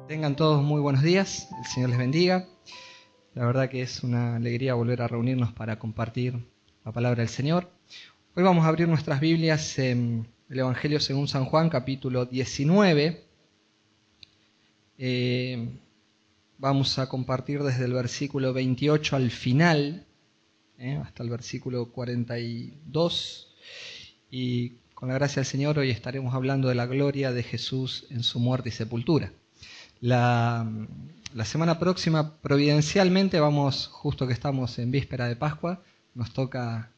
Tengan todos muy buenos días, el Señor les bendiga. La verdad que es una alegría volver a reunirnos para compartir la palabra del Señor. Hoy vamos a abrir nuestras Biblias en el Evangelio según San Juan, capítulo 19. Vamos a compartir desde el versículo 28 al final, hasta el versículo 42. Y con la gracia del Señor hoy estaremos hablando de la gloria de Jesús en su muerte y sepultura. La semana próxima, providencialmente, justo que estamos en víspera de Pascua, nos toca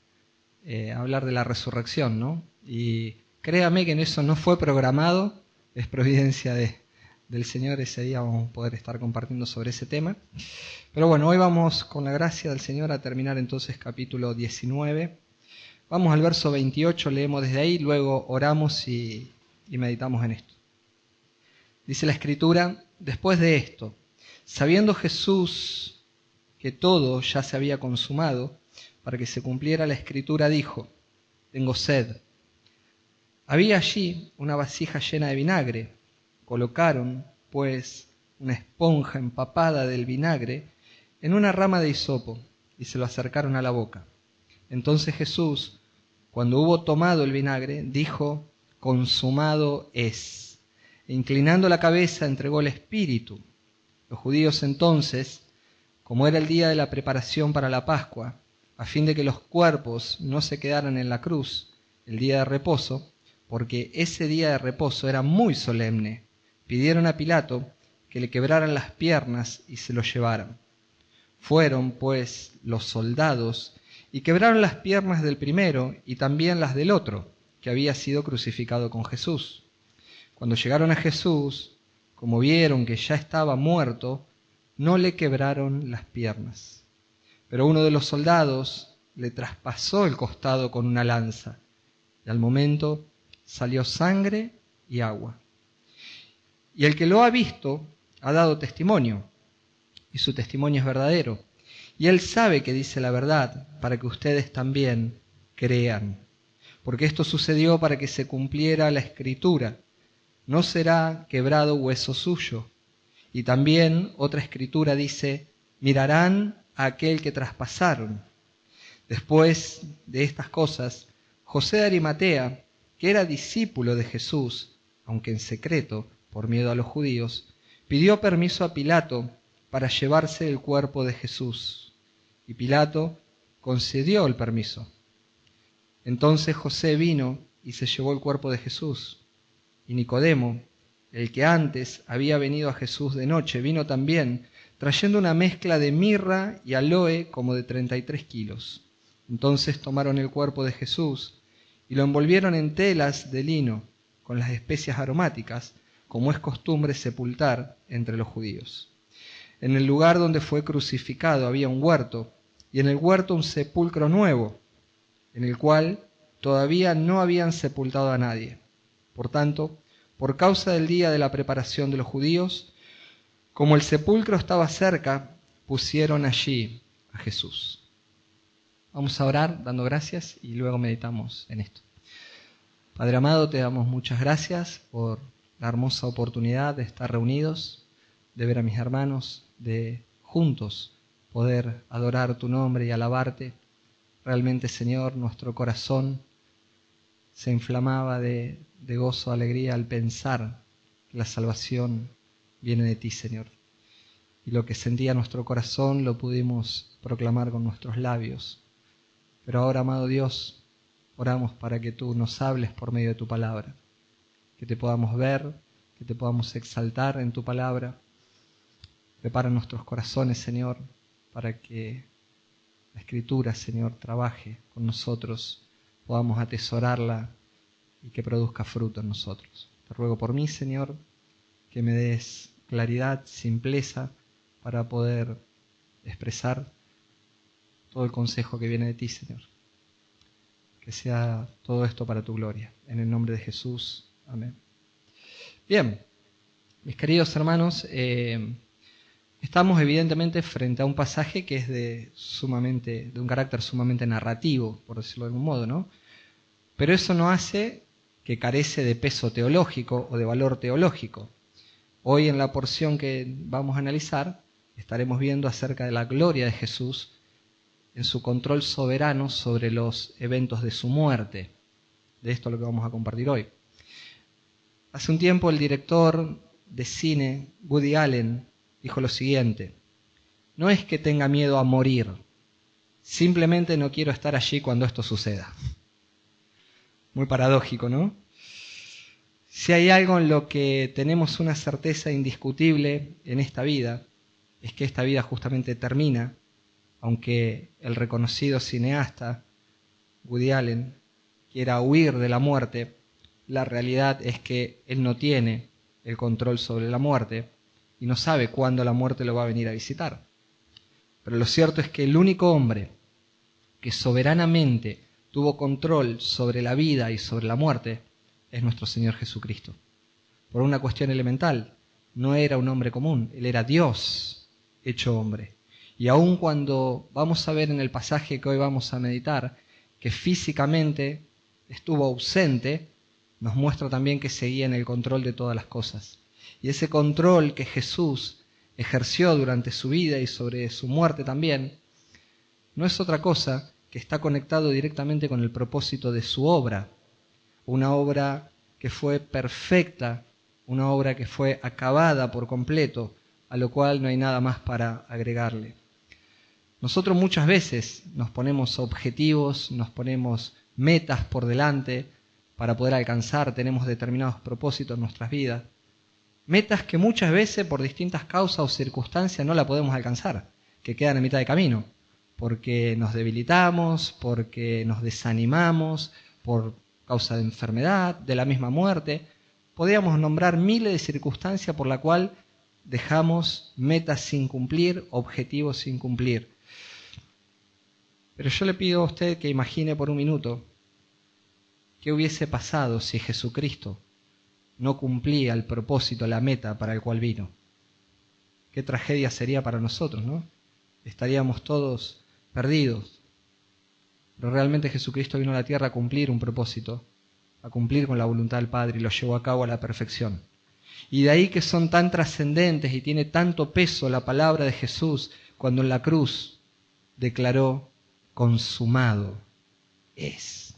hablar de la resurrección, ¿no? Y créame que en eso no fue programado, es providencia del Señor. Ese día vamos a poder estar compartiendo sobre ese tema. Pero bueno, hoy vamos, con la gracia del Señor, a terminar entonces capítulo 19. Vamos al verso 28, leemos desde ahí, luego oramos y meditamos en esto. Dice la Escritura: después de esto, sabiendo Jesús que todo ya se había consumado, para que se cumpliera la Escritura, dijo: tengo sed. Había allí una vasija llena de vinagre. Colocaron, pues, una esponja empapada del vinagre en una rama de hisopo y se lo acercaron a la boca. Entonces Jesús, cuando hubo tomado el vinagre, dijo: consumado es. E inclinando la cabeza, entregó el espíritu. Los judíos entonces, como era el día de la preparación para la Pascua, a fin de que los cuerpos no se quedaran en la cruz el día de reposo, porque ese día de reposo era muy solemne, pidieron a Pilato que le quebraran las piernas y se lo llevaran. Fueron, pues, los soldados y quebraron las piernas del primero y también las del otro, que había sido crucificado con Jesús. Cuando llegaron a Jesús, como vieron que ya estaba muerto, no le quebraron las piernas. Pero uno de los soldados le traspasó el costado con una lanza, y al momento salió sangre y agua. Y el que lo ha visto ha dado testimonio, y su testimonio es verdadero. Y él sabe que dice la verdad, para que ustedes también crean. Porque esto sucedió para que se cumpliera la Escritura: no será quebrado hueso suyo. Y también otra Escritura dice: mirarán a aquel que traspasaron. Después de estas cosas, José de Arimatea, que era discípulo de Jesús, aunque en secreto, por miedo a los judíos, pidió permiso a Pilato para llevarse el cuerpo de Jesús. Y Pilato concedió el permiso. Entonces José vino y se llevó el cuerpo de Jesús. Y Nicodemo, el que antes había venido a Jesús de noche, vino también, trayendo una mezcla de mirra y aloe como de 33 kilos. Entonces tomaron el cuerpo de Jesús y lo envolvieron en telas de lino, con las especias aromáticas, como es costumbre sepultar entre los judíos. En el lugar donde fue crucificado había un huerto, y en el huerto un sepulcro nuevo, en el cual todavía no habían sepultado a nadie. Por tanto, por causa del día de la preparación de los judíos, como el sepulcro estaba cerca, pusieron allí a Jesús. Vamos a orar dando gracias y luego meditamos en esto. Padre amado, te damos muchas gracias por la hermosa oportunidad de estar reunidos, de ver a mis hermanos, de juntos poder adorar tu nombre y alabarte. Realmente, Señor, nuestro corazón se inflamaba de gozo, alegría al pensar que la salvación viene de ti, Señor. Y lo que sentía nuestro corazón lo pudimos proclamar con nuestros labios. Pero ahora, amado Dios, oramos para que tú nos hables por medio de tu palabra, que te podamos ver, que te podamos exaltar en tu palabra. Prepara nuestros corazones, Señor, para que la Escritura, Señor, trabaje con nosotros, podamos atesorarla y que produzca fruto en nosotros. Te ruego por mí, Señor, que me des claridad, simpleza, para poder expresar todo el consejo que viene de ti, Señor. Que sea todo esto para tu gloria. En el nombre de Jesús. Amén. Bien, mis queridos hermanos, estamos evidentemente frente a un pasaje que es de un carácter sumamente narrativo, por decirlo de algún modo, ¿no? Pero eso no hace que carece de peso teológico o de valor teológico. Hoy en la porción que vamos a analizar estaremos viendo acerca de la gloria de Jesús en su control soberano sobre los eventos de su muerte. De esto es lo que vamos a compartir hoy. Hace un tiempo el director de cine, Woody Allen, dijo lo siguiente: no es que tenga miedo a morir, simplemente no quiero estar allí cuando esto suceda. Muy paradójico, ¿no? Si hay algo en lo que tenemos una certeza indiscutible en esta vida, es que esta vida justamente termina, aunque el reconocido cineasta Woody Allen quiera huir de la muerte, la realidad es que él no tiene el control sobre la muerte y no sabe cuándo la muerte lo va a venir a visitar. Pero lo cierto es que el único hombre que soberanamente tuvo control sobre la vida y sobre la muerte es nuestro Señor Jesucristo. Por una cuestión elemental, no era un hombre común, Él era Dios hecho hombre. Y aun cuando vamos a ver en el pasaje que hoy vamos a meditar que físicamente estuvo ausente, nos muestra también que seguía en el control de todas las cosas. Y ese control que Jesús ejerció durante su vida y sobre su muerte también, no es otra cosa que está conectado directamente con el propósito de su obra. Una obra que fue perfecta, una obra que fue acabada por completo, a lo cual no hay nada más para agregarle. Nosotros muchas veces nos ponemos objetivos, nos ponemos metas por delante para poder alcanzar, tenemos determinados propósitos en nuestras vidas. Metas que muchas veces por distintas causas o circunstancias no la podemos alcanzar, que quedan a mitad de camino, porque nos debilitamos, porque nos desanimamos, por causa de enfermedad, de la misma muerte. Podríamos nombrar miles de circunstancias por la cual dejamos metas sin cumplir, objetivos sin cumplir. Pero yo le pido a usted que imagine por un minuto qué hubiese pasado si Jesucristo no cumplía el propósito, la meta para el cual vino. Qué tragedia sería para nosotros, ¿no? Estaríamos todos perdidos. Pero realmente Jesucristo vino a la tierra a cumplir un propósito, a cumplir con la voluntad del Padre y lo llevó a cabo a la perfección. Y de ahí que son tan trascendentes y tiene tanto peso la palabra de Jesús cuando en la cruz declaró: consumado es.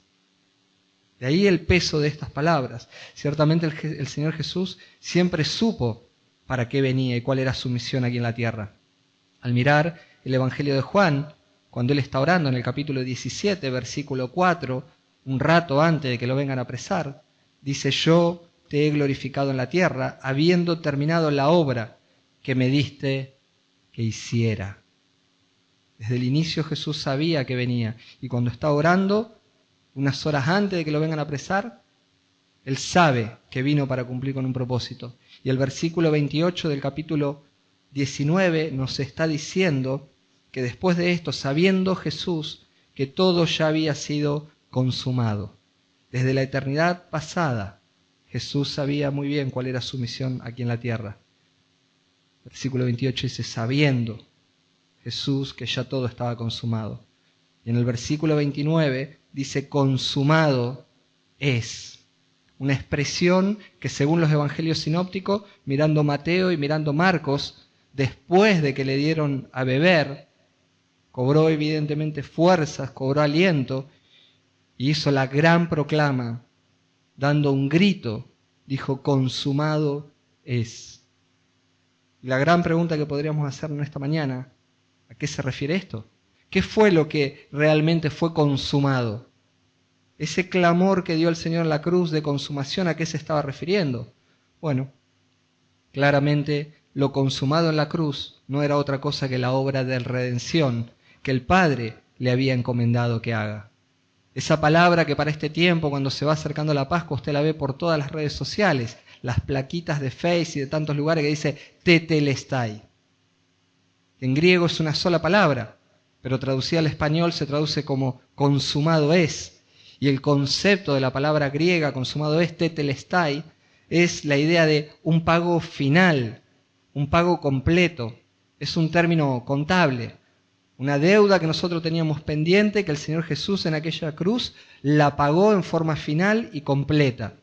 De ahí el peso de estas palabras. Ciertamente el Señor Jesús siempre supo para qué venía y cuál era su misión aquí en la tierra. Al mirar el Evangelio de Juan, cuando él está orando en el capítulo 17, versículo 4, un rato antes de que lo vengan a apresar, dice: yo te he glorificado en la tierra, habiendo terminado la obra que me diste que hiciera. Desde el inicio Jesús sabía que venía, y cuando está orando, unas horas antes de que lo vengan a apresar, él sabe que vino para cumplir con un propósito. Y el versículo 28 del capítulo 19 nos está diciendo que después de esto, sabiendo Jesús que todo ya había sido consumado, desde la eternidad pasada, Jesús sabía muy bien cuál era su misión aquí en la tierra. Versículo 28 dice: sabiendo Jesús que ya todo estaba consumado. Y en el versículo 29 dice: consumado es. Una expresión que según los evangelios sinópticos, mirando Mateo y mirando Marcos, después de que le dieron a beber, cobró evidentemente fuerzas, cobró aliento y hizo la gran proclama, dando un grito, dijo: consumado es. Y la gran pregunta que podríamos hacernos esta mañana: ¿a qué se refiere esto? ¿Qué fue lo que realmente fue consumado? Ese clamor que dio el Señor en la cruz de consumación, ¿a qué se estaba refiriendo? Bueno, claramente lo consumado en la cruz no era otra cosa que la obra de redención que el Padre le había encomendado que haga. Esa palabra que para este tiempo, cuando se va acercando la Pascua, usted la ve por todas las redes sociales, las plaquitas de Face y de tantos lugares que dice tetelestai. En griego es una sola palabra, pero traducida al español se traduce como consumado es. Y el concepto de la palabra griega consumado es tetelestai, es la idea de un pago final, un pago completo. Es un término contable. Una deuda que nosotros teníamos pendiente, que el Señor Jesús en aquella cruz la pagó en forma final y completa.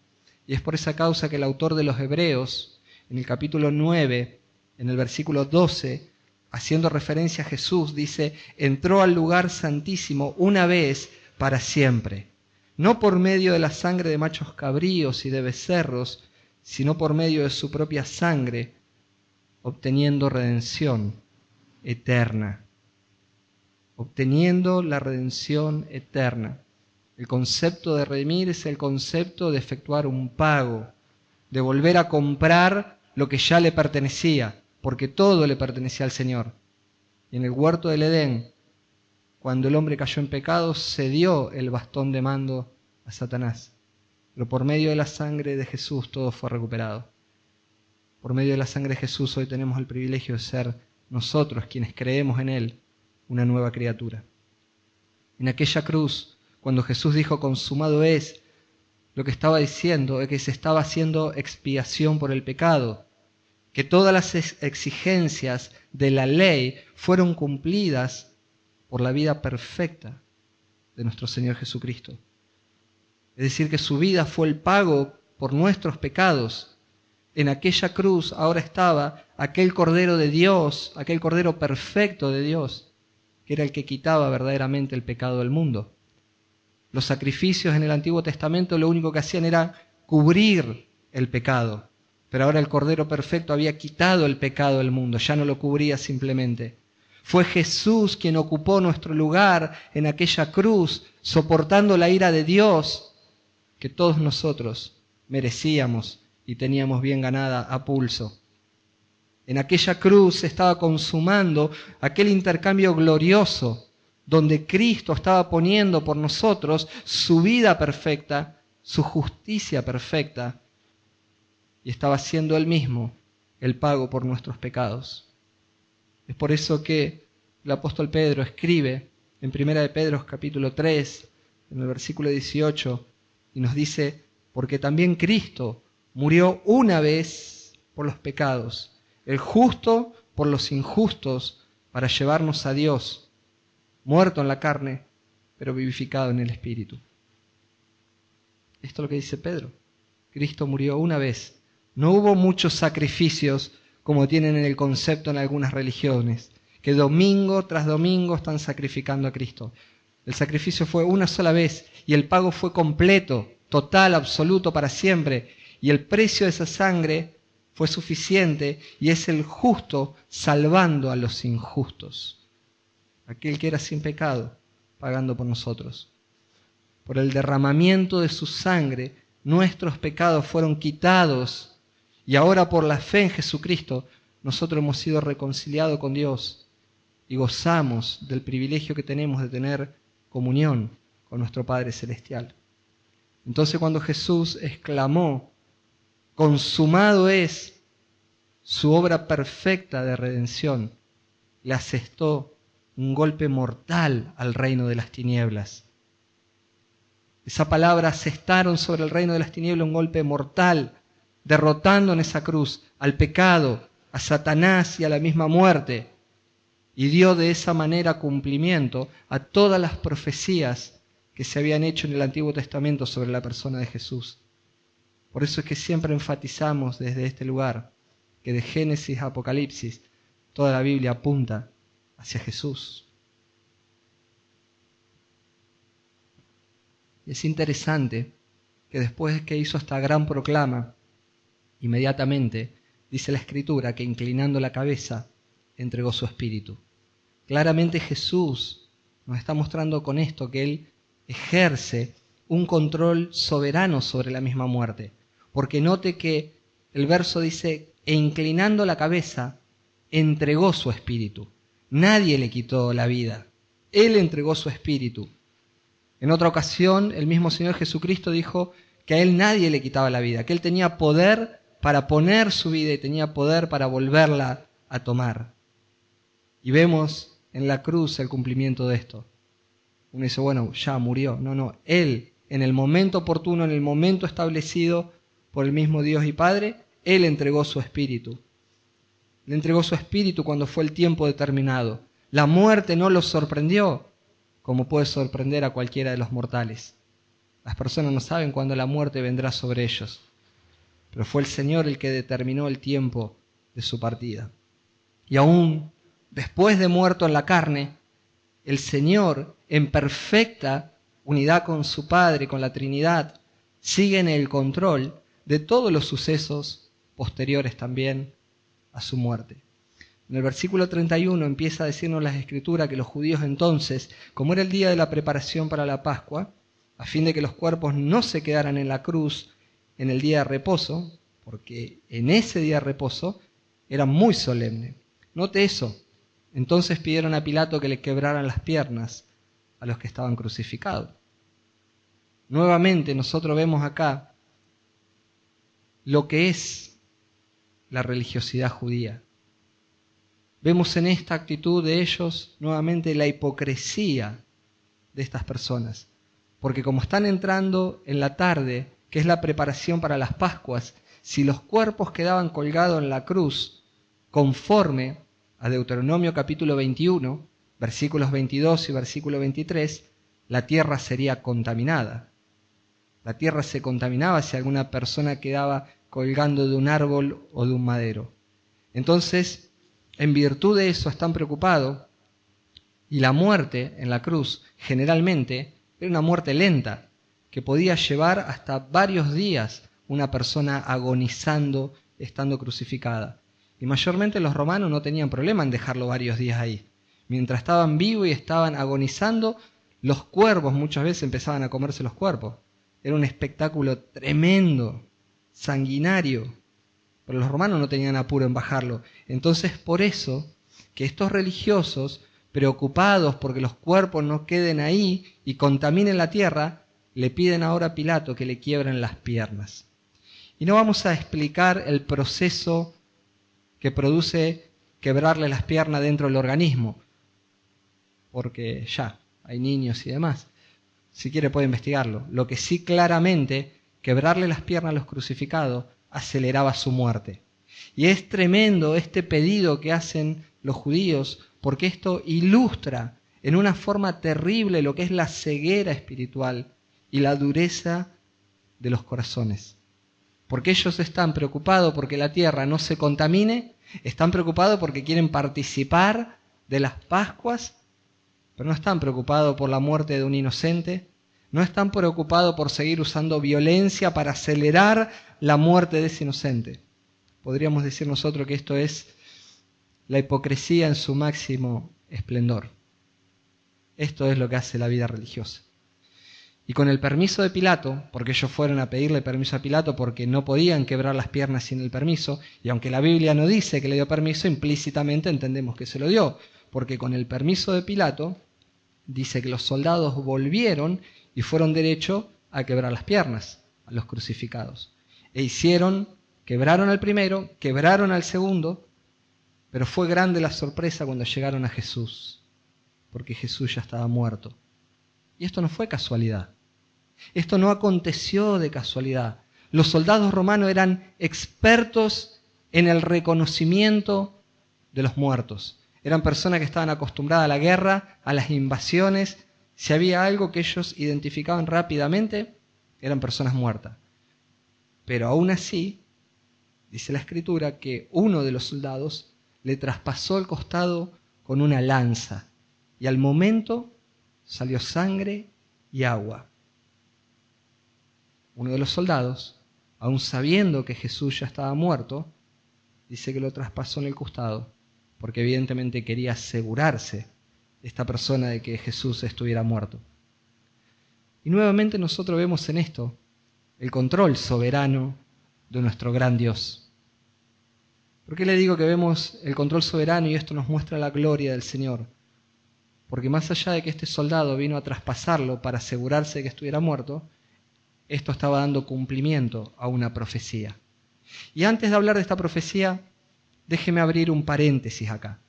Y es por esa causa que el autor de los Hebreos, en el capítulo 9, en el versículo 12, haciendo referencia a Jesús, dice: entró al lugar santísimo una vez para siempre, no por medio de la sangre de machos cabríos y de becerros, sino por medio de su propia sangre, obteniendo redención eterna. Obteniendo la redención eterna. El concepto de redimir es el concepto de efectuar un pago, de volver a comprar lo que ya le pertenecía, porque todo le pertenecía al Señor. Y en el huerto del Edén, cuando el hombre cayó en pecado, cedió el bastón de mando a Satanás. Pero por medio de la sangre de Jesús todo fue recuperado. Por medio de la sangre de Jesús hoy tenemos el privilegio de ser nosotros, quienes creemos en Él, una nueva criatura. En aquella cruz, cuando Jesús dijo consumado es, lo que estaba diciendo es que se estaba haciendo expiación por el pecado, que todas las exigencias de la ley fueron cumplidas por la vida perfecta de nuestro Señor Jesucristo. Es decir, que su vida fue el pago por nuestros pecados. En aquella cruz ahora estaba aquel Cordero de Dios, aquel Cordero perfecto de Dios, que era el que quitaba verdaderamente el pecado del mundo. Los sacrificios en el Antiguo Testamento lo único que hacían era cubrir el pecado, pero ahora el Cordero perfecto había quitado el pecado del mundo, ya no lo cubría simplemente. Fue Jesús quien ocupó nuestro lugar en aquella cruz, soportando la ira de Dios que todos nosotros merecíamos y teníamos bien ganada a pulso. En aquella cruz se estaba consumando aquel intercambio glorioso donde Cristo estaba poniendo por nosotros su vida perfecta, su justicia perfecta, y estaba haciendo Él mismo el pago por nuestros pecados. Es por eso que el apóstol Pedro escribe en 1 de Pedro capítulo 3, en el versículo 18, y nos dice: porque también Cristo murió una vez por los pecados, el justo por los injustos, para llevarnos a Dios, muerto en la carne, pero vivificado en el Espíritu. Esto es lo que dice Pedro. Cristo murió una vez. No hubo muchos sacrificios como tienen en el concepto en algunas religiones, que domingo tras domingo están sacrificando a Cristo. El sacrificio fue una sola vez y el pago fue completo, total, absoluto, para siempre. Y el precio de esa sangre fue suficiente y es el justo salvando a los injustos. Aquel que era sin pecado, pagando por nosotros. Por el derramamiento de su sangre, nuestros pecados fueron quitados y ahora por la fe en Jesucristo, nosotros hemos sido reconciliados con Dios y gozamos del privilegio que tenemos de tener comunión con nuestro Padre Celestial. Entonces cuando Jesús exclamó: consumado es, su obra perfecta de redención le asestó un golpe mortal al reino de las tinieblas. Esa palabra asestaron sobre el reino de las tinieblas un golpe mortal, derrotando en esa cruz al pecado, a Satanás y a la misma muerte, y dio de esa manera cumplimiento a todas las profecías que se habían hecho en el Antiguo Testamento sobre la persona de Jesús. Por eso es que siempre enfatizamos desde este lugar que de Génesis a Apocalipsis toda la Biblia apunta hacia Jesús. Y es interesante que después que hizo esta gran proclama, inmediatamente dice la Escritura que inclinando la cabeza entregó su espíritu. Claramente Jesús nos está mostrando con esto que Él ejerce un control soberano sobre la misma muerte. Porque note que el verso dice: e inclinando la cabeza entregó su espíritu. Nadie le quitó la vida. Él entregó su espíritu. En otra ocasión, el mismo Señor Jesucristo dijo que a Él nadie le quitaba la vida, que Él tenía poder para poner su vida y tenía poder para volverla a tomar. Y vemos en la cruz el cumplimiento de esto. Uno dice, bueno, ya murió. No, Él, en el momento oportuno, en el momento establecido por el mismo Dios y Padre, Él entregó su espíritu. Le entregó su espíritu cuando fue el tiempo determinado. La muerte no los sorprendió, como puede sorprender a cualquiera de los mortales. Las personas no saben cuándo la muerte vendrá sobre ellos. pero fue el Señor el que determinó el tiempo de su partida. Y aún después de muerto en la carne, el Señor, en perfecta unidad con su Padre, con la Trinidad, sigue en el control de todos los sucesos posteriores también a su muerte. En el versículo 31 empieza a decirnos la Escritura que los judíos entonces, como era el día de la preparación para la Pascua, a fin de que los cuerpos no se quedaran en la cruz en el día de reposo, porque en ese día de reposo era muy solemne. Note eso. Entonces pidieron a Pilato que le quebraran las piernas a los que estaban crucificados. Nuevamente nosotros vemos acá lo que es la religiosidad judía. Vemos en esta actitud de ellos nuevamente la hipocresía de estas personas. Porque como están entrando en la tarde, que es la preparación para las Pascuas, si los cuerpos quedaban colgados en la cruz, conforme a Deuteronomio capítulo 21, versículos 22 y versículo 23, la tierra sería contaminada. La tierra se contaminaba si alguna persona quedaba colgando de un árbol o de un madero. Entonces, en virtud de eso están preocupados, y la muerte en la cruz generalmente era una muerte lenta, que podía llevar hasta varios días una persona agonizando, estando crucificada. Y mayormente los romanos no tenían problema en dejarlo varios días ahí. Mientras estaban vivos y estaban agonizando, los cuervos muchas veces empezaban a comerse los cuerpos. Era un espectáculo tremendo, sanguinario. Pero los romanos no tenían apuro en bajarlo. Entonces, por eso, que estos religiosos, preocupados porque los cuerpos no queden ahí y contaminen la tierra, le piden ahora a Pilato que le quiebren las piernas. Y no vamos a explicar el proceso que produce quebrarle las piernas dentro del organismo, porque ya hay niños y demás. Si quiere puede investigarlo. Lo que sí claramente, quebrarle las piernas a los crucificados aceleraba su muerte. Y es tremendo este pedido que hacen los judíos, porque esto ilustra en una forma terrible lo que es la ceguera espiritual y la dureza de los corazones. Porque ellos están preocupados porque la tierra no se contamine, están preocupados porque quieren participar de las Pascuas, pero no están preocupados por la muerte de un inocente, no están preocupados por seguir usando violencia para acelerar la muerte de ese inocente. Podríamos decir nosotros que esto es la hipocresía en su máximo esplendor. Esto es lo que hace la vida religiosa. Y con el permiso de Pilato, porque ellos fueron a pedirle permiso a Pilato porque no podían quebrar las piernas sin el permiso, y aunque la Biblia no dice que le dio permiso, implícitamente entendemos que se lo dio, porque con el permiso de Pilato dice que los soldados volvieron y fueron derecho a quebrar las piernas a los crucificados. Quebraron al primero, quebraron al segundo, pero fue grande la sorpresa cuando llegaron a Jesús, porque Jesús ya estaba muerto. Y esto no fue casualidad. Esto no aconteció de casualidad. Los soldados romanos eran expertos en el reconocimiento de los muertos. Eran personas que estaban acostumbradas a la guerra, a las invasiones. Si había algo que ellos identificaban rápidamente, eran personas muertas. Pero aún así, dice la Escritura que uno de los soldados le traspasó el costado con una lanza y al momento salió sangre y agua. Uno de los soldados, aun sabiendo que Jesús ya estaba muerto, dice que lo traspasó en el costado, porque evidentemente quería asegurarse esta persona de que Jesús estuviera muerto. Y nuevamente nosotros vemos en esto el control soberano de nuestro gran Dios. ¿Por qué le digo que vemos el control soberano y esto nos muestra la gloria del Señor? Porque más allá de que este soldado vino a traspasarlo para asegurarse de que estuviera muerto, esto estaba dando cumplimiento a una profecía. Y antes de hablar de esta profecía, déjeme abrir un paréntesis acá.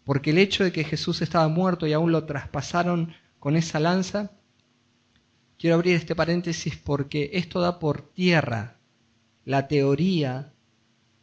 Porque el hecho de que Jesús estaba muerto y aún lo traspasaron con esa lanza, quiero abrir este paréntesis porque esto da por tierra la teoría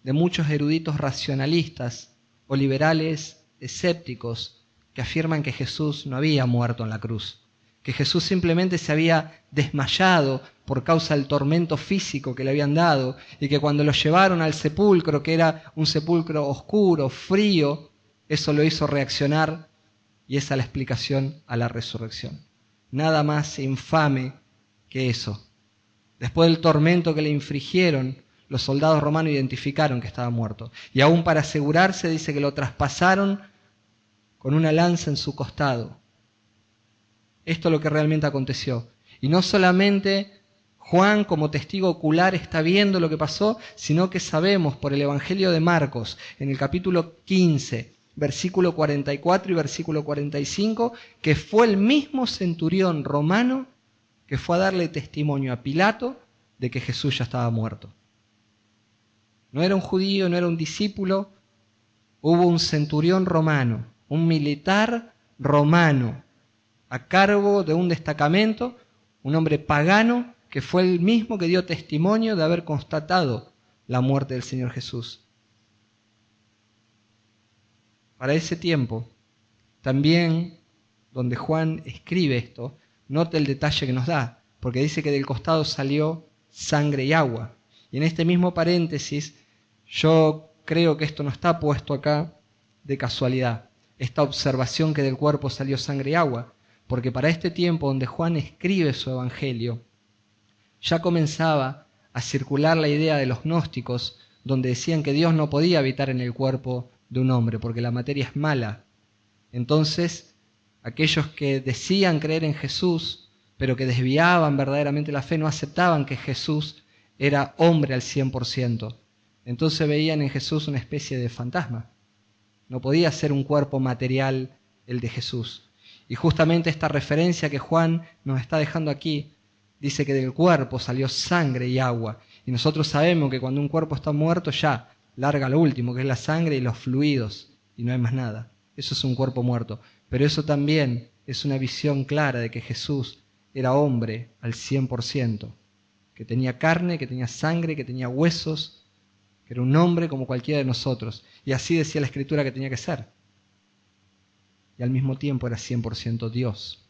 de muchos eruditos racionalistas o liberales escépticos que afirman que Jesús no había muerto en la cruz, que Jesús simplemente se había desmayado por causa del tormento físico que le habían dado, y que cuando lo llevaron al sepulcro, que era un sepulcro oscuro, frío, eso lo hizo reaccionar, y esa es la explicación a la resurrección. Nada más infame que eso. Después del tormento que le infligieron, los soldados romanos identificaron que estaba muerto. Y aún para asegurarse, dice que lo traspasaron con una lanza en su costado. Esto es lo que realmente aconteció. Y no solamente Juan como testigo ocular está viendo lo que pasó, sino que sabemos por el Evangelio de Marcos, en el capítulo 15, versículo 44 y versículo 45, que fue el mismo centurión romano que fue a darle testimonio a Pilato de que Jesús ya estaba muerto. No era un judío, no era un discípulo, hubo un centurión romano, un militar romano, a cargo de un destacamento, un hombre pagano, que fue el mismo que dio testimonio de haber constatado la muerte del Señor Jesús. Para ese tiempo, también donde Juan escribe esto, note el detalle que nos da, porque dice que del costado salió sangre y agua. Y en este mismo paréntesis, yo creo que esto no está puesto acá de casualidad, esta observación que del cuerpo salió sangre y agua, porque para este tiempo donde Juan escribe su evangelio, ya comenzaba a circular la idea de los gnósticos, donde decían que Dios no podía habitar en el cuerpo de un hombre, porque la materia es mala. Entonces, aquellos que decían creer en Jesús, pero que desviaban verdaderamente la fe, no aceptaban que Jesús era hombre al 100%. Entonces veían en Jesús una especie de fantasma. No podía ser un cuerpo material el de Jesús. Y justamente esta referencia que Juan nos está dejando aquí, dice que del cuerpo salió sangre y agua. Y nosotros sabemos que cuando un cuerpo está muerto ya larga lo último, que es la sangre y los fluidos, y no hay más nada. Eso es un cuerpo muerto. Pero eso también es una visión clara de que Jesús era hombre al 100%, que tenía carne, que tenía sangre, que tenía huesos, que era un hombre como cualquiera de nosotros. Y así decía la Escritura que tenía que ser. Y al mismo tiempo era 100% Dios.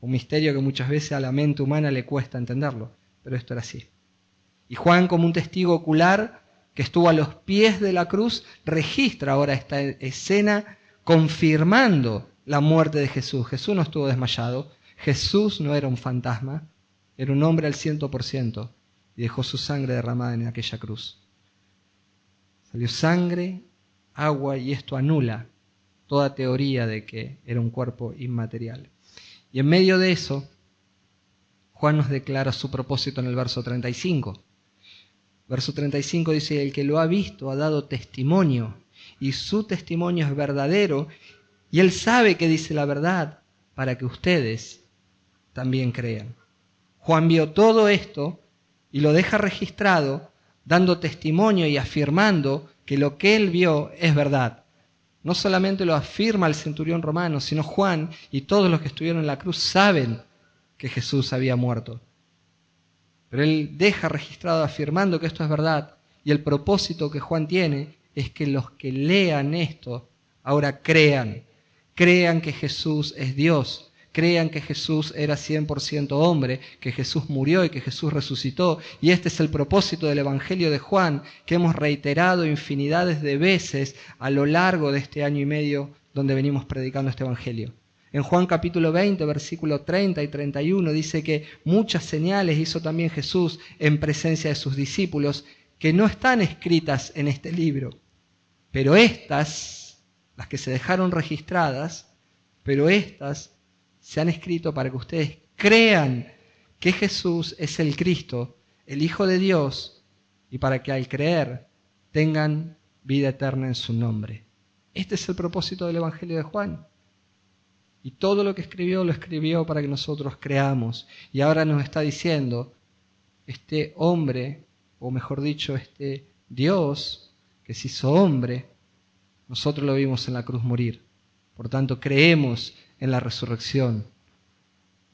Un misterio que muchas veces a la mente humana le cuesta entenderlo, pero esto era así. Y Juan, como un testigo ocular que estuvo a los pies de la cruz, registra ahora esta escena confirmando la muerte de Jesús. Jesús no estuvo desmayado, Jesús no era un fantasma, era un hombre al 100% y dejó su sangre derramada en aquella cruz. Salió sangre, agua, y esto anula toda teoría de que era un cuerpo inmaterial. Y en medio de eso, Juan nos declara su propósito en el verso 35. Verso 35 dice, el que lo ha visto ha dado testimonio, y su testimonio es verdadero, y él sabe que dice la verdad, para que ustedes también crean. Juan vio todo esto y lo deja registrado, dando testimonio y afirmando que lo que él vio es verdad. No solamente lo afirma el centurión romano, sino Juan y todos los que estuvieron en la cruz saben que Jesús había muerto. Pero él deja registrado afirmando que esto es verdad, y el propósito que Juan tiene es que los que lean esto ahora crean que Jesús es Dios, crean que Jesús era 100% hombre, que Jesús murió y que Jesús resucitó. Y este es el propósito del Evangelio de Juan, que hemos reiterado infinidades de veces a lo largo de este año y medio donde venimos predicando este Evangelio. En Juan capítulo 20, versículo 30 y 31 dice que muchas señales hizo también Jesús en presencia de sus discípulos que no están escritas en este libro. Pero estas, las que se dejaron registradas, pero estas se han escrito para que ustedes crean que Jesús es el Cristo, el Hijo de Dios, y para que al creer tengan vida eterna en su nombre. Este es el propósito del Evangelio de Juan. Y todo lo que escribió, lo escribió para que nosotros creamos. Y ahora nos está diciendo, este hombre, o mejor dicho, este Dios que se hizo hombre, nosotros lo vimos en la cruz morir. Por tanto, creemos en la resurrección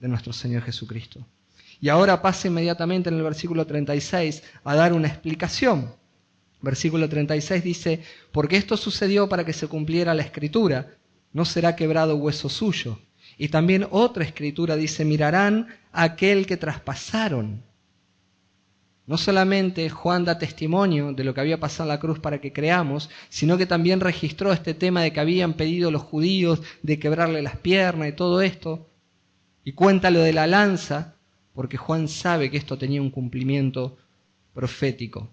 de nuestro Señor Jesucristo. Y ahora pasa inmediatamente en el versículo 36 a dar una explicación. Versículo 36 dice, porque esto sucedió para que se cumpliera la Escritura, no será quebrado hueso suyo. Y también otra escritura dice, mirarán a aquel que traspasaron. No solamente Juan da testimonio de lo que había pasado en la cruz para que creamos, sino que también registró este tema de que habían pedido los judíos de quebrarle las piernas y todo esto. Y cuenta lo de la lanza, porque Juan sabe que esto tenía un cumplimiento profético.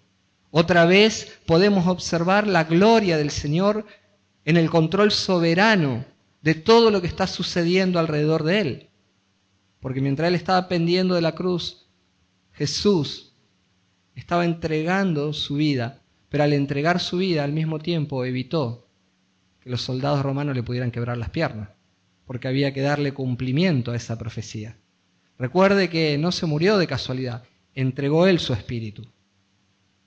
Otra vez podemos observar la gloria del Señor en el control soberano de todo lo que está sucediendo alrededor de Él. Porque mientras Él estaba pendiendo de la cruz, Jesús estaba entregando su vida, pero al entregar su vida al mismo tiempo evitó que los soldados romanos le pudieran quebrar las piernas, porque había que darle cumplimiento a esa profecía. Recuerde que no se murió de casualidad, entregó Él su espíritu.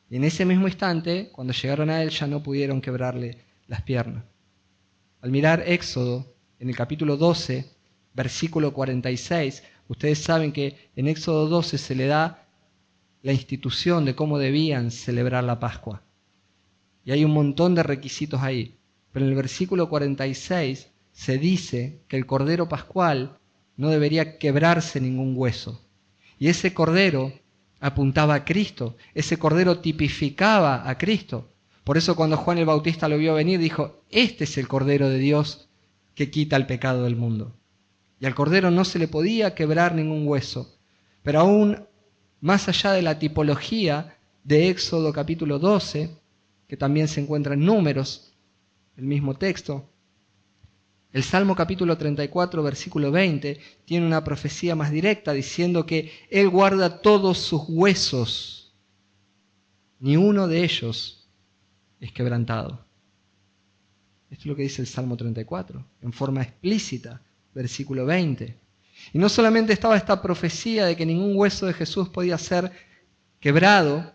Y en ese mismo instante, cuando llegaron a Él, ya no pudieron quebrarle las piernas. Al mirar Éxodo, en el capítulo 12, versículo 46, ustedes saben que en Éxodo 12 se le da la institución de cómo debían celebrar la Pascua. Y hay un montón de requisitos ahí. Pero en el versículo 46 se dice que el cordero pascual no debería quebrarse ningún hueso. Y ese cordero apuntaba a Cristo. Ese cordero tipificaba a Cristo. Por eso cuando Juan el Bautista lo vio venir, dijo, este es el cordero de Dios que quita el pecado del mundo. Y al cordero no se le podía quebrar ningún hueso. Pero aún más allá de la tipología de Éxodo capítulo 12, que también se encuentra en Números, el mismo texto, el Salmo capítulo 34, versículo 20, tiene una profecía más directa diciendo que Él guarda todos sus huesos, ni uno de ellos es quebrantado. Esto es lo que dice el Salmo 34, en forma explícita, versículo 20. Y no solamente estaba esta profecía de que ningún hueso de Jesús podía ser quebrado,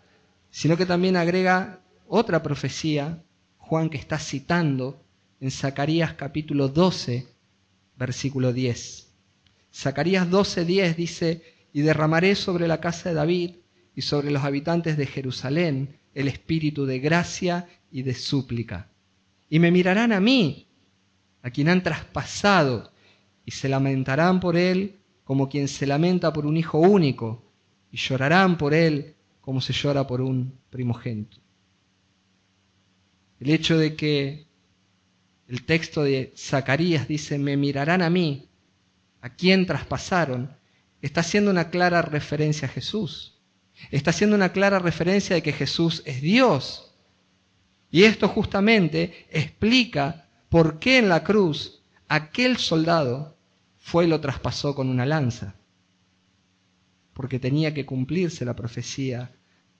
sino que también agrega otra profecía, Juan que está citando en Zacarías capítulo 12, versículo 10. Zacarías 12:10 dice, y derramaré sobre la casa de David y sobre los habitantes de Jerusalén el espíritu de gracia y de súplica. Y me mirarán a mí, a quien han traspasado, y se lamentarán por él como quien se lamenta por un hijo único, y llorarán por él como se llora por un primogénito. El hecho de que el texto de Zacarías dice, me mirarán a mí, a quien traspasaron, está haciendo una clara referencia a Jesús. Está haciendo una clara referencia de que Jesús es Dios. Y esto justamente explica por qué en la cruz aquel soldado fue y lo traspasó con una lanza. Porque tenía que cumplirse la profecía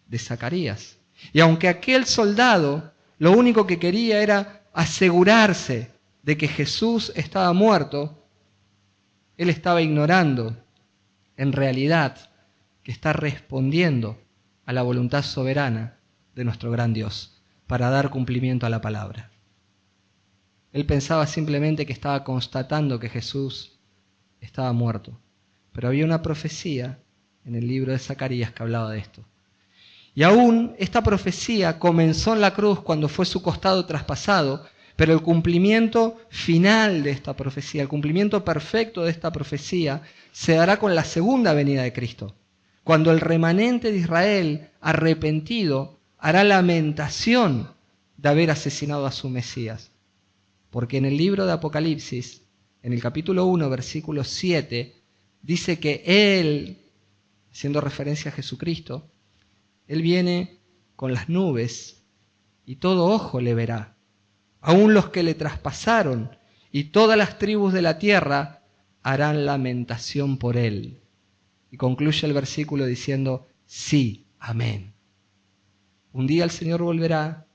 de Zacarías. Y aunque aquel soldado lo único que quería era asegurarse de que Jesús estaba muerto, él estaba ignorando, en realidad, que está respondiendo a la voluntad soberana de nuestro gran Dios para dar cumplimiento a la palabra. Él pensaba simplemente que estaba constatando que Jesús estaba muerto. Pero había una profecía en el libro de Zacarías que hablaba de esto. Y aún esta profecía comenzó en la cruz cuando fue su costado traspasado, pero el cumplimiento final de esta profecía, el cumplimiento perfecto de esta profecía, se dará con la segunda venida de Cristo, cuando el remanente de Israel, arrepentido, hará lamentación de haber asesinado a su Mesías. Porque en el libro de Apocalipsis, en el capítulo 1, versículo 7, dice que Él, haciendo referencia a Jesucristo, Él viene con las nubes y todo ojo le verá. Aún los que le traspasaron y todas las tribus de la tierra harán lamentación por Él. Y concluye el versículo diciendo, sí, amén. Un día el Señor volverá,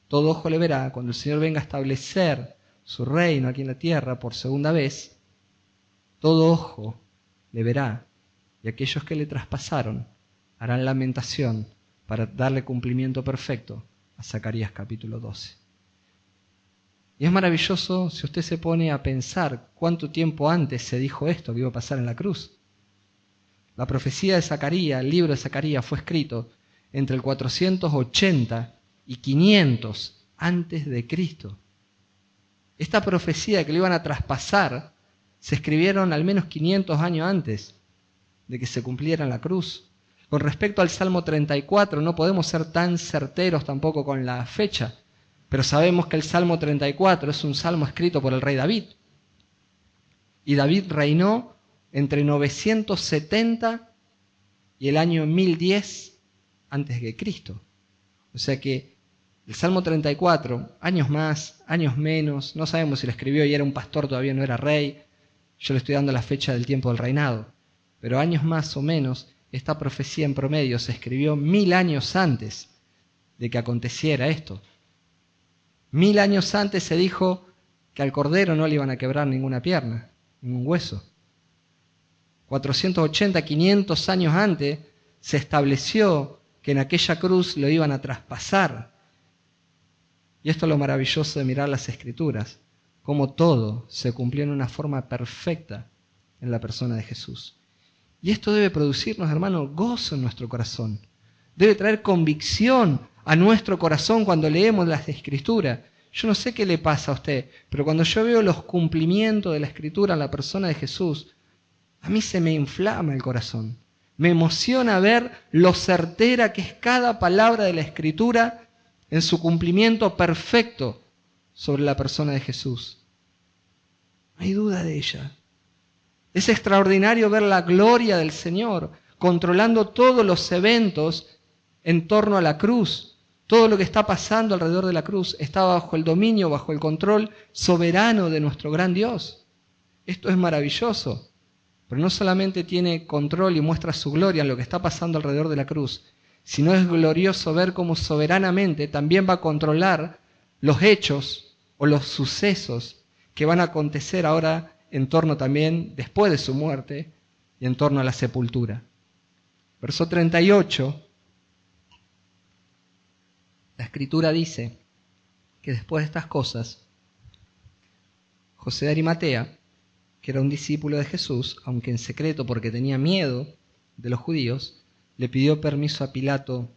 todo ojo le verá, cuando el Señor venga a establecer su reino aquí en la tierra por segunda vez, todo ojo le verá, y aquellos que le traspasaron harán lamentación para darle cumplimiento perfecto a Zacarías capítulo 12. Y es maravilloso si usted se pone a pensar cuánto tiempo antes se dijo esto que iba a pasar en la cruz. La profecía de Zacarías, el libro de Zacarías, fue escrito entre el 480 y 500 antes de Cristo. Esta profecía que le iban a traspasar se escribieron al menos 500 años antes de que se cumpliera en la cruz. Con respecto al Salmo 34, no podemos ser tan certeros tampoco con la fecha, pero sabemos que el Salmo 34 es un salmo escrito por el rey David. Y David reinó entre 970 y el año 1010 antes de Cristo. O sea que el Salmo 34, años más, años menos, no sabemos si lo escribió y era un pastor, todavía no era rey. Yo le estoy dando la fecha del tiempo del reinado. Pero años más o menos, esta profecía en promedio se escribió 1000 años antes de que aconteciera esto. 1000 años antes se dijo que al cordero no le iban a quebrar ninguna pierna, ningún hueso. 480, 500 años antes se estableció que en aquella cruz lo iban a traspasar. Y esto es lo maravilloso de mirar las Escrituras, cómo todo se cumplió en una forma perfecta en la persona de Jesús. Y esto debe producirnos, hermano, gozo en nuestro corazón. Debe traer convicción a nuestro corazón cuando leemos las Escrituras. Yo no sé qué le pasa a usted, pero cuando yo veo los cumplimientos de la Escritura en la persona de Jesús, a mí se me inflama el corazón. Me emociona ver lo certera que es cada palabra de la Escritura en su cumplimiento perfecto sobre la persona de Jesús. No hay duda de ella. Es extraordinario ver la gloria del Señor controlando todos los eventos en torno a la cruz. Todo lo que está pasando alrededor de la cruz está bajo el dominio, bajo el control soberano de nuestro gran Dios. Esto es maravilloso, pero no solamente tiene control y muestra su gloria en lo que está pasando alrededor de la cruz, sino es glorioso ver cómo soberanamente también va a controlar los hechos o los sucesos que van a acontecer ahora en torno también, después de su muerte, y en torno a la sepultura. Verso 38, la Escritura dice que después de estas cosas, José de Arimatea, que era un discípulo de Jesús, aunque en secreto porque tenía miedo de los judíos, le pidió permiso a Pilato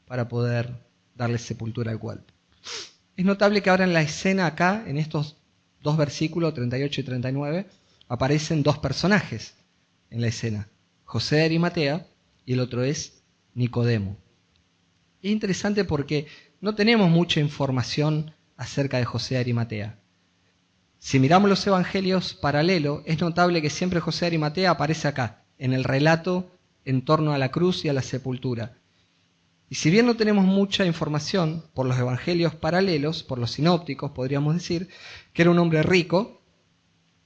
para poder darle sepultura al cuerpo. Es notable que ahora en la escena acá, en estos dos versículos, 38 y 39, aparecen dos personajes en la escena. José de Arimatea y el otro es Nicodemo. Es interesante porque no tenemos mucha información acerca de José de Arimatea. Si miramos los evangelios paralelos, es notable que siempre José de Arimatea aparece acá, en el relato en torno a la cruz y a la sepultura. Y si bien no tenemos mucha información por los evangelios paralelos, por los sinópticos, podríamos decir que era un hombre rico,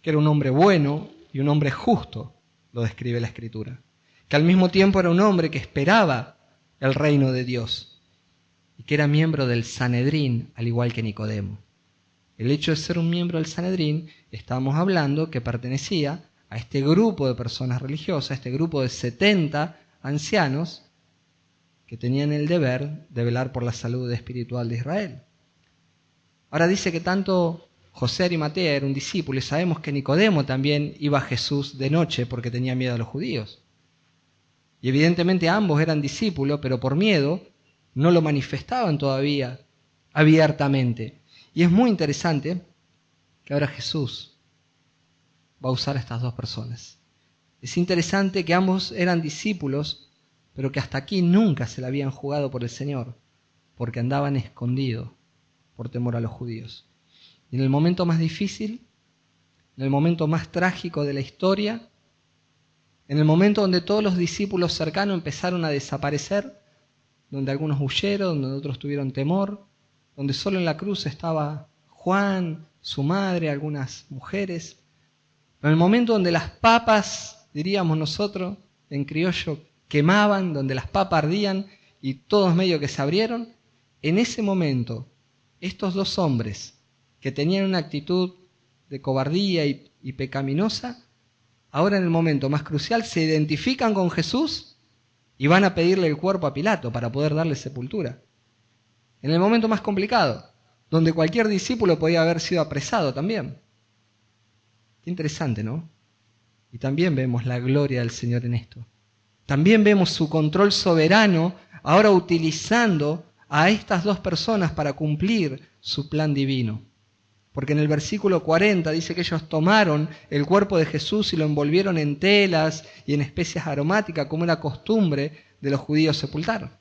que era un hombre bueno y un hombre justo, lo describe la Escritura. Que al mismo tiempo era un hombre que esperaba el reino de Dios y que era miembro del Sanedrín, al igual que Nicodemo. El hecho de ser un miembro del Sanedrín, estábamos hablando que pertenecía a este grupo de personas religiosas, a este grupo de 70 ancianos que tenían el deber de velar por la salud espiritual de Israel. Ahora dice que tanto José de Arimatea era un discípulo y sabemos que Nicodemo también iba a Jesús de noche porque tenía miedo a los judíos. Y evidentemente ambos eran discípulos, pero por miedo no lo manifestaban todavía abiertamente. Y es muy interesante que ahora Jesús va a usar a estas dos personas. Es interesante que ambos eran discípulos, pero que hasta aquí nunca se la habían jugado por el Señor, porque andaban escondidos por temor a los judíos. Y en el momento más difícil, en el momento más trágico de la historia, en el momento donde todos los discípulos cercanos empezaron a desaparecer, donde algunos huyeron, donde otros tuvieron temor, donde solo en la cruz estaba Juan, su madre, algunas mujeres. En el momento donde las papas, diríamos nosotros, en criollo, quemaban, donde las papas ardían y todos medio que se abrieron, en ese momento, estos dos hombres que tenían una actitud de cobardía y pecaminosa, ahora en el momento más crucial se identifican con Jesús y van a pedirle el cuerpo a Pilato para poder darle sepultura. En el momento más complicado, donde cualquier discípulo podía haber sido apresado también. Qué interesante, ¿no? Y también vemos la gloria del Señor en esto. También vemos su control soberano ahora utilizando a estas dos personas para cumplir su plan divino. Porque en el versículo 40 dice que ellos tomaron el cuerpo de Jesús y lo envolvieron en telas y en especias aromáticas, como era costumbre de los judíos sepultar.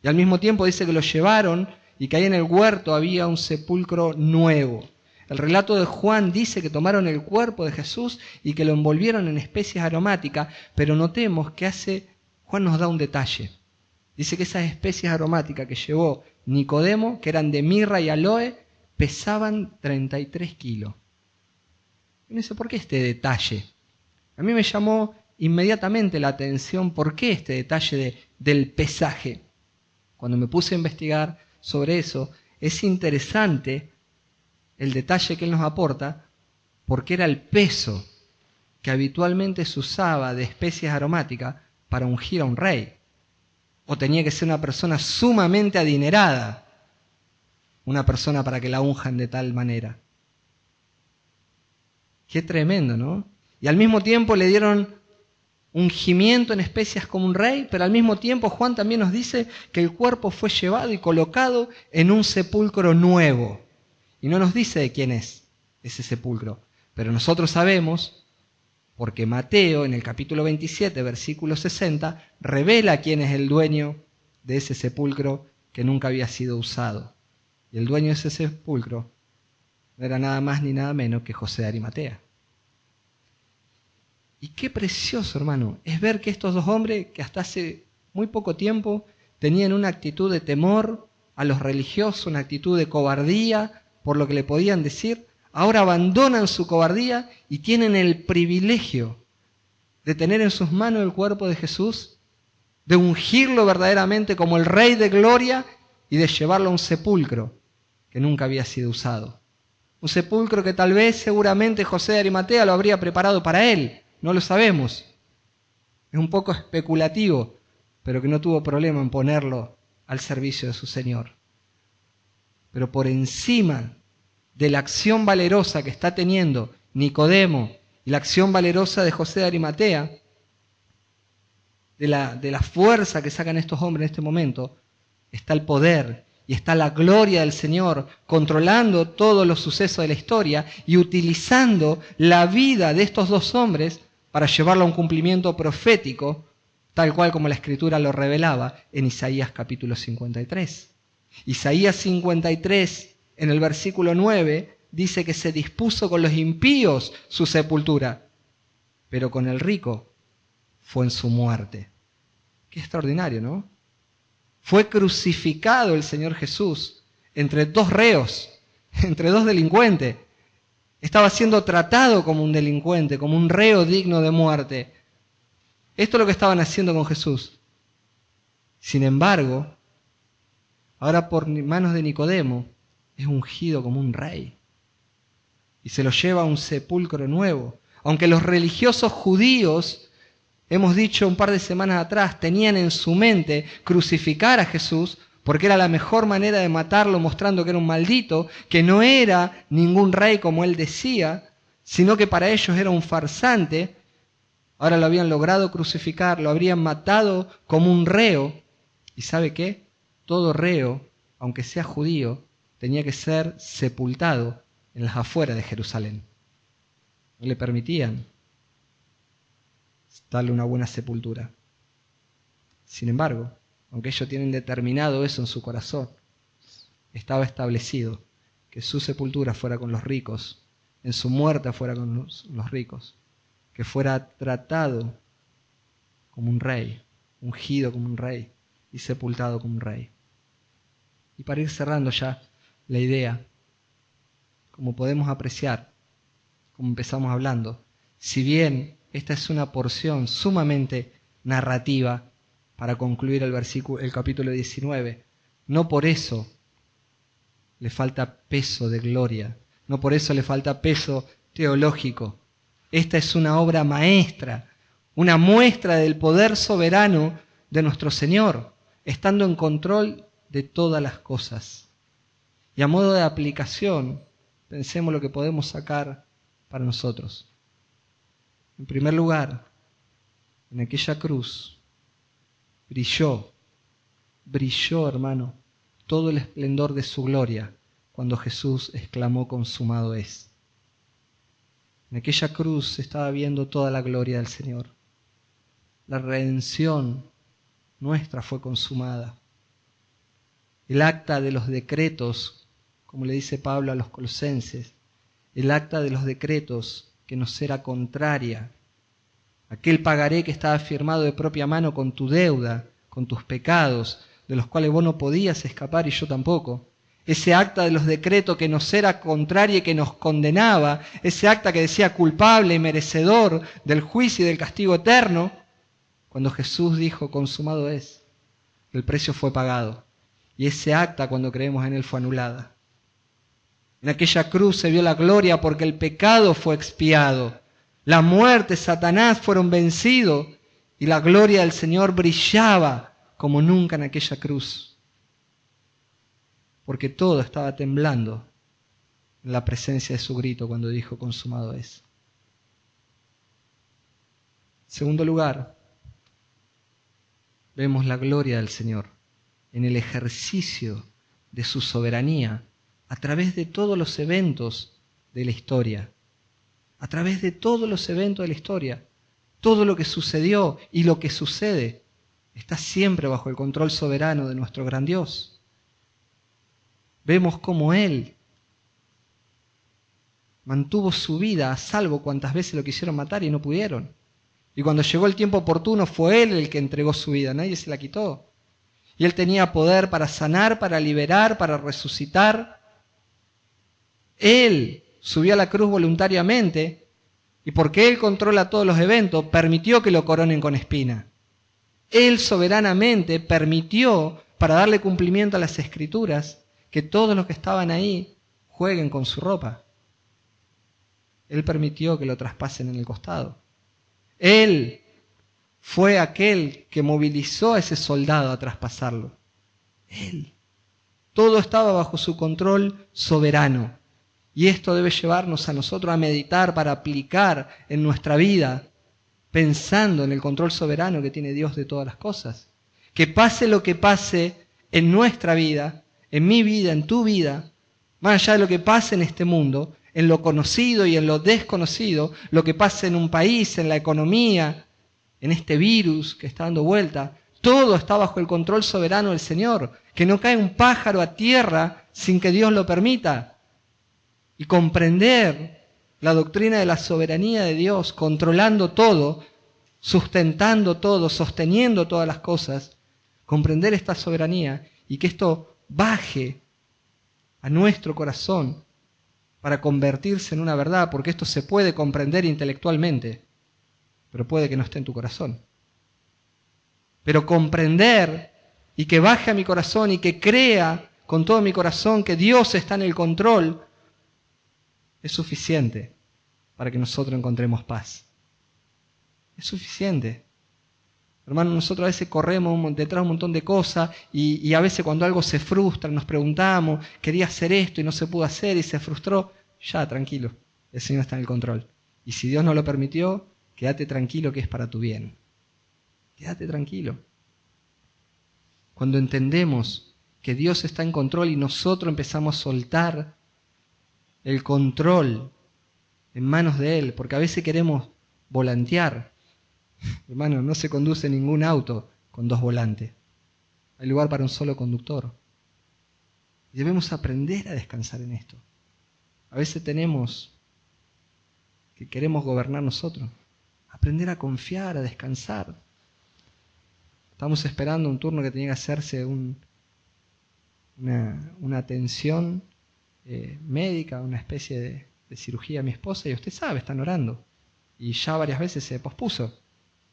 Y al mismo tiempo dice que lo llevaron y que ahí en el huerto había un sepulcro nuevo. El relato de Juan dice que tomaron el cuerpo de Jesús y que lo envolvieron en especias aromáticas, pero notemos que Juan nos da un detalle. Dice que esas especias aromáticas que llevó Nicodemo, que eran de mirra y aloe, pesaban 33 kilos. Y uno dice, ¿por qué este detalle? A mí me llamó inmediatamente la atención, ¿por qué este detalle del pesaje? Cuando me puse a investigar sobre eso, es interesante el detalle que él nos aporta, porque era el peso que habitualmente se usaba de especias aromáticas para ungir a un rey. O tenía que ser una persona sumamente adinerada, una persona para que la unjan de tal manera. Qué tremendo, ¿no? Y al mismo tiempo le dieron ungimiento en especias como un rey, pero al mismo tiempo Juan también nos dice que el cuerpo fue llevado y colocado en un sepulcro nuevo. Y no nos dice de quién es ese sepulcro, pero nosotros sabemos, porque Mateo en el capítulo 27, versículo 60, revela quién es el dueño de ese sepulcro que nunca había sido usado. Y el dueño de ese sepulcro no era nada más ni nada menos que José de Arimatea. Y qué precioso, hermano, es ver que estos dos hombres que hasta hace muy poco tiempo tenían una actitud de temor a los religiosos, una actitud de cobardía por lo que le podían decir, ahora abandonan su cobardía y tienen el privilegio de tener en sus manos el cuerpo de Jesús, de ungirlo verdaderamente como el Rey de Gloria y de llevarlo a un sepulcro que nunca había sido usado. Un sepulcro que tal vez seguramente José de Arimatea lo habría preparado para él, no lo sabemos. Es un poco especulativo, pero que no tuvo problema en ponerlo al servicio de su Señor. Pero por encima de la acción valerosa que está teniendo Nicodemo y la acción valerosa de José de Arimatea, de la fuerza que sacan estos hombres en este momento, está el poder y está la gloria del Señor controlando todos los sucesos de la historia y utilizando la vida de estos dos hombres para llevarlo a un cumplimiento profético, tal cual como la Escritura lo revelaba en Isaías capítulo 53. Isaías 53, en el versículo 9, dice que se dispuso con los impíos su sepultura, pero con el rico fue en su muerte. Qué extraordinario, ¿no? Fue crucificado el Señor Jesús entre dos reos, entre dos delincuentes. Estaba siendo tratado como un delincuente, como un reo digno de muerte. Esto es lo que estaban haciendo con Jesús. Sin embargo, ahora por manos de Nicodemo es ungido como un rey y se lo lleva a un sepulcro nuevo. Aunque los religiosos judíos, hemos dicho un par de semanas atrás, tenían en su mente crucificar a Jesús porque era la mejor manera de matarlo, mostrando que era un maldito, que no era ningún rey como él decía, sino que para ellos era un farsante. Ahora lo habían logrado crucificar, lo habrían matado como un reo. ¿Y sabe qué? Todo reo, aunque sea judío, tenía que ser sepultado en las afueras de Jerusalén. No le permitían darle una buena sepultura. Sin embargo, aunque ellos tienen determinado eso en su corazón, estaba establecido que su sepultura fuera con los ricos, en su muerte fuera con los ricos, que fuera tratado como un rey, ungido como un rey y sepultado como un rey. Y para ir cerrando ya la idea, como podemos apreciar, como empezamos hablando, si bien esta es una porción sumamente narrativa para concluir el capítulo 19, no por eso le falta peso de gloria, no por eso le falta peso teológico. Esta es una obra maestra, una muestra del poder soberano de nuestro Señor, estando en control de todas las cosas. Y a modo de aplicación, pensemos lo que podemos sacar para nosotros. En primer lugar, en aquella cruz brilló, hermano, todo el esplendor de su gloria cuando Jesús exclamó: consumado es. En aquella cruz se estaba viendo toda la gloria del Señor. La redención nuestra fue consumada. El acta de los decretos, como le dice Pablo a los colosenses, el acta de los decretos que nos era contraria, aquel pagaré que estaba firmado de propia mano con tu deuda, con tus pecados, de los cuales vos no podías escapar y yo tampoco. Ese acta de los decretos que nos era contraria y que nos condenaba, ese acta que decía culpable y merecedor del juicio y del castigo eterno, cuando Jesús dijo: consumado es, el precio fue pagado. Y ese acta, cuando creemos en él, fue anulada. En aquella cruz se vio la gloria porque el pecado fue expiado. La muerte, Satanás fueron vencidos y la gloria del Señor brillaba como nunca en aquella cruz. Porque todo estaba temblando en la presencia de su grito cuando dijo: consumado es. En segundo lugar, vemos la gloria del Señor en el ejercicio de su soberanía a través de todos los eventos de la historia. A través de todos los eventos de la historia. Todo lo que sucedió y lo que sucede está siempre bajo el control soberano de nuestro gran Dios. Vemos cómo Él mantuvo su vida a salvo cuantas veces lo quisieron matar y no pudieron. Y cuando llegó el tiempo oportuno fue Él el que entregó su vida, nadie se la quitó. Y Él tenía poder para sanar, para liberar, para resucitar. Él subió a la cruz voluntariamente y porque Él controla todos los eventos, permitió que lo coronen con espina. Él soberanamente permitió, para darle cumplimiento a las Escrituras, que todos los que estaban ahí jueguen con su ropa. Él permitió que lo traspasen en el costado. Él fue aquel que movilizó a ese soldado a traspasarlo. Él. Todo estaba bajo su control soberano. Y esto debe llevarnos a nosotros a meditar para aplicar en nuestra vida, pensando en el control soberano que tiene Dios de todas las cosas. Que pase lo que pase en nuestra vida, en mi vida, en tu vida, más allá de lo que pase en este mundo, en lo conocido y en lo desconocido, lo que pase en un país, en la economía, en este virus que está dando vuelta, todo está bajo el control soberano del Señor. Que no cae un pájaro a tierra sin que Dios lo permita. Y comprender la doctrina de la soberanía de Dios, controlando todo, sustentando todo, sosteniendo todas las cosas, comprender esta soberanía y que esto baje a nuestro corazón para convertirse en una verdad, porque esto se puede comprender intelectualmente, pero puede que no esté en tu corazón. Pero comprender y que baje a mi corazón y que crea con todo mi corazón que Dios está en el control, es suficiente para que nosotros encontremos paz. Es suficiente. Hermano, nosotros a veces corremos detrás de un montón de cosas y a veces cuando algo se frustra nos preguntamos, quería hacer esto y no se pudo hacer y se frustró. Ya, tranquilo, el Señor está en el control. Y si Dios no lo permitió, quédate tranquilo que es para tu bien. Quédate tranquilo. Cuando entendemos que Dios está en control y nosotros empezamos a soltar el control en manos de Él, porque a veces queremos volantear. Hermano, no se conduce ningún auto con dos volantes. Hay lugar para un solo conductor. Y debemos aprender a descansar en esto. A veces tenemos que queremos gobernar nosotros. Aprender a confiar, a descansar. Estamos esperando un turno que tenía que hacerse una atención médica, una especie de cirugía a mi esposa, y usted sabe, están orando. Y ya varias veces se pospuso.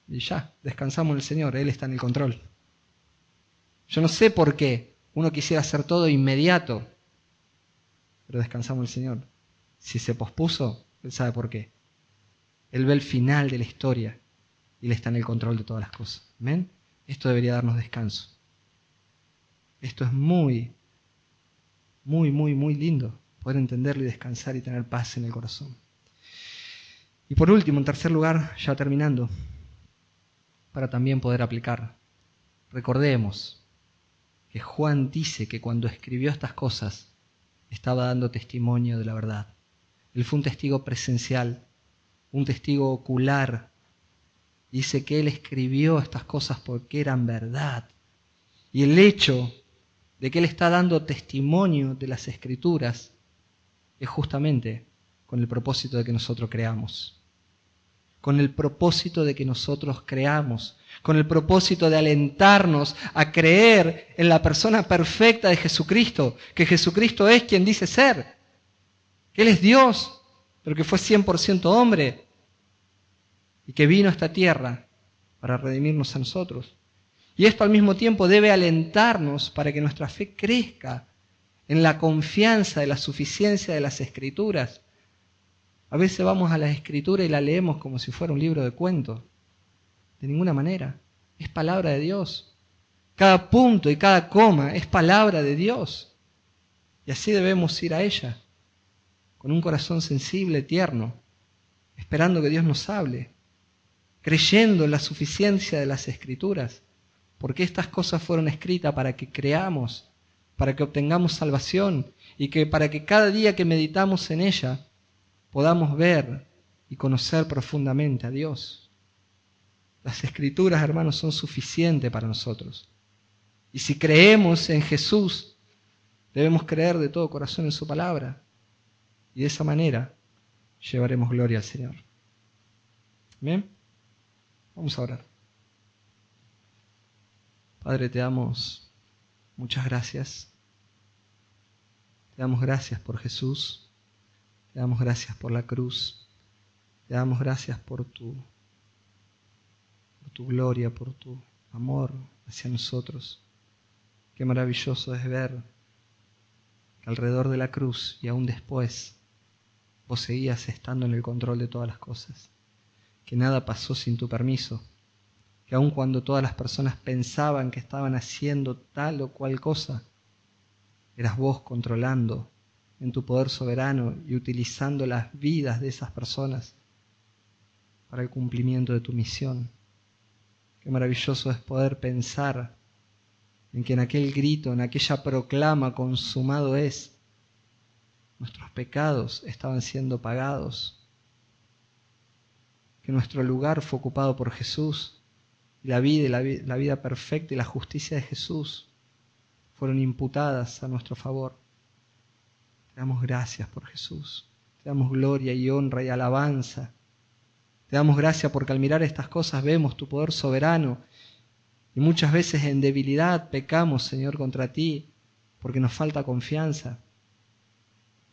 Y ya, descansamos en el Señor, Él está en el control. Yo no sé por qué uno quisiera hacer todo inmediato, pero descansamos en el Señor. Si se pospuso, Él sabe por qué. Él ve el final de la historia y Él está en el control de todas las cosas. ¿Amén? Esto debería darnos descanso. Esto es muy lindo, poder entenderlo y descansar y tener paz en el corazón. Y por último, en tercer lugar, ya terminando, para también poder aplicar, recordemos que Juan dice que cuando escribió estas cosas estaba dando testimonio de la verdad. Él fue un testigo presencial, un testigo ocular. Dice que él escribió estas cosas porque eran verdad. Y el hecho de que él está dando testimonio de las Escrituras es justamente con el propósito de que nosotros creamos. Con el propósito de que nosotros creamos. Con el propósito de alentarnos a creer en la persona perfecta de Jesucristo. Que Jesucristo es quien dice ser. Que Él es Dios, pero que fue 100% hombre. Y que vino a esta tierra para redimirnos a nosotros. Y esto al mismo tiempo debe alentarnos para que nuestra fe crezca en la confianza de la suficiencia de las Escrituras. A veces vamos a las Escrituras y la leemos como si fuera un libro de cuentos. De ninguna manera. Es palabra de Dios. Cada punto y cada coma es palabra de Dios. Y así debemos ir a ella, con un corazón sensible, tierno, esperando que Dios nos hable, creyendo en la suficiencia de las Escrituras, porque estas cosas fueron escritas para que creamos, para que obtengamos salvación y que para que cada día que meditamos en ella podamos ver y conocer profundamente a Dios. Las Escrituras, hermanos, son suficientes para nosotros. Y si creemos en Jesús, debemos creer de todo corazón en su palabra. Y de esa manera llevaremos gloria al Señor. ¿Bien? Vamos a orar. Padre, te damos muchas gracias. Te damos gracias por Jesús. Te damos gracias por la cruz. Te damos gracias por tu gloria, por tu amor hacia nosotros. Qué maravilloso es ver que alrededor de la cruz y aún después vos seguías estando en el control de todas las cosas. Que nada pasó sin tu permiso. Que aun cuando todas las personas pensaban que estaban haciendo tal o cual cosa, eras vos controlando en tu poder soberano y utilizando las vidas de esas personas para el cumplimiento de tu misión. Qué maravilloso es poder pensar en que en aquel grito, en aquella proclama consumado es, nuestros pecados estaban siendo pagados, que nuestro lugar fue ocupado por Jesús, y la vida perfecta y la justicia de Jesús fueron imputadas a nuestro favor. Te damos gracias por Jesús, te damos gloria y honra y alabanza. Te damos gracias porque al mirar estas cosas vemos tu poder soberano y muchas veces en debilidad pecamos, Señor, contra ti porque nos falta confianza.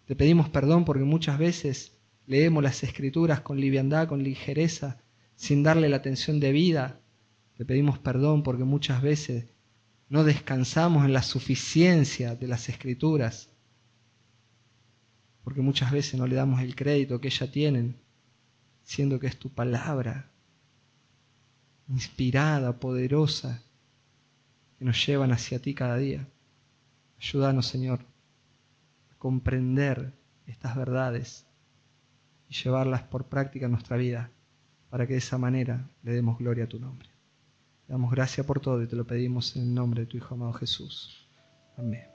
Te pedimos perdón porque muchas veces leemos las Escrituras con liviandad, con ligereza, sin darle la atención debida. Te pedimos perdón porque muchas veces no descansamos en la suficiencia de las Escrituras, porque muchas veces no le damos el crédito que ellas tienen, siendo que es tu palabra, inspirada, poderosa, que nos llevan hacia ti cada día. Ayúdanos, Señor, a comprender estas verdades y llevarlas por práctica en nuestra vida, para que de esa manera le demos gloria a tu nombre. Te damos gracias por todo y te lo pedimos en el nombre de tu Hijo amado Jesús. Amén.